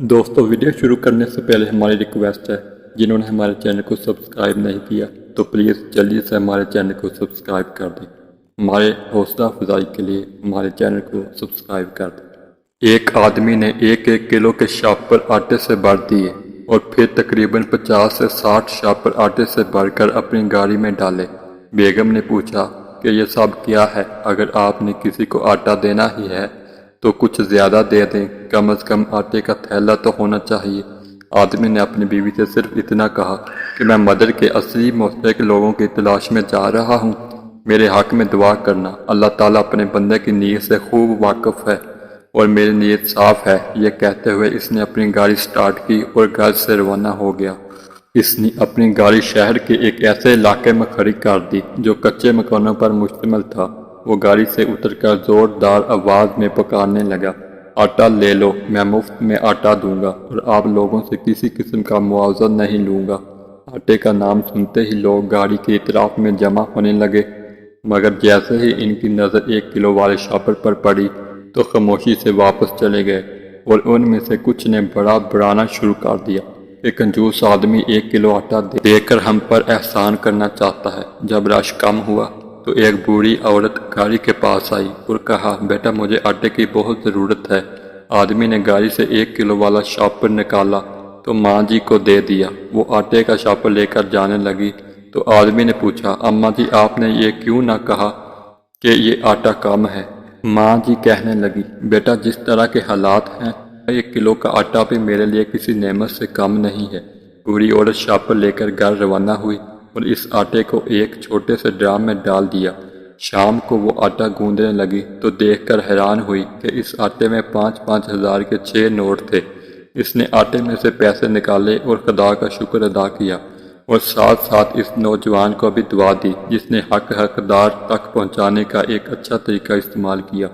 دوستو ویڈیو شروع کرنے سے پہلے ہماری ریکویسٹ ہے، جنہوں نے ہمارے چینل کو سبسکرائب نہیں کیا تو پلیز جلدی سے ہمارے چینل کو سبسکرائب کر دیں۔ ہمارے حوصلہ افزائی کے لیے ہمارے چینل کو سبسکرائب کر دیں۔ ایک آدمی نے 1 کلو کے شاپر آٹے سے بھر دیے اور پھر تقریباً 50 سے 60 شاپر آٹے سے بھر کر اپنی گاڑی میں ڈالے۔ بیگم نے پوچھا کہ یہ سب کیا ہے؟ اگر آپ نے کسی کو آٹا دینا ہی ہے تو کچھ زیادہ دے دیں، کم از کم آٹے کا تھیلا تو ہونا چاہیے۔ آدمی نے اپنی بیوی سے صرف اتنا کہا کہ میں مدر کے اصلی مستحق لوگوں کی تلاش میں جا رہا ہوں، میرے حق میں دعا کرنا۔ اللہ تعالیٰ اپنے بندے کی نیت سے خوب واقف ہے اور میری نیت صاف ہے۔ یہ کہتے ہوئے اس نے اپنی گاڑی سٹارٹ کی اور گھر سے روانہ ہو گیا۔ اس نے اپنی گاڑی شہر کے ایک ایسے علاقے میں کھڑی کر دی جو کچے مکانوں پر مشتمل تھا۔ وہ گاڑی سے اتر کر زوردار آواز میں پکارنے لگا، آٹا لے لو، میں مفت میں آٹا دوں گا اور آپ لوگوں سے کسی قسم کا معاوضہ نہیں لوں گا۔ آٹے کا نام سنتے ہی لوگ گاڑی کے اطراف میں جمع ہونے لگے، مگر جیسے ہی ان کی نظر 1 کلو والے شاپر پر پڑی تو خاموشی سے واپس چلے گئے، اور ان میں سے کچھ نے بڑا بڑھانا شروع کر دیا کہ کنجوس آدمی 1 کلو آٹا دے کر ہم پر احسان کرنا چاہتا ہے۔ جب رش کم ہوا تو ایک بوڑھی عورت گاڑی کے پاس آئی اور کہا، بیٹا مجھے آٹے کی بہت ضرورت ہے۔ آدمی نے گاڑی سے 1 کلو والا شاپر نکالا تو ماں جی کو دے دیا۔ وہ آٹے کا شاپر لے کر جانے لگی تو آدمی نے پوچھا، اماں جی آپ نے یہ کیوں نہ کہا کہ یہ آٹا کم ہے؟ ماں جی کہنے لگی، بیٹا جس طرح کے حالات ہیں 1 کلو کا آٹا بھی میرے لیے کسی نعمت سے کم نہیں ہے۔ بوڑھی عورت شاپر لے کر گھر روانہ ہوئی اور اس آٹے کو ایک چھوٹے سے ڈرام میں ڈال دیا۔ شام کو وہ آٹا گوندنے لگی تو دیکھ کر حیران ہوئی کہ اس آٹے میں 5-5 ہزار کے 6 نوٹ تھے۔ اس نے آٹے میں سے پیسے نکالے اور خدا کا شکر ادا کیا، اور ساتھ ساتھ اس نوجوان کو بھی دعا دی جس نے حق حقدار تک پہنچانے کا ایک اچھا طریقہ استعمال کیا۔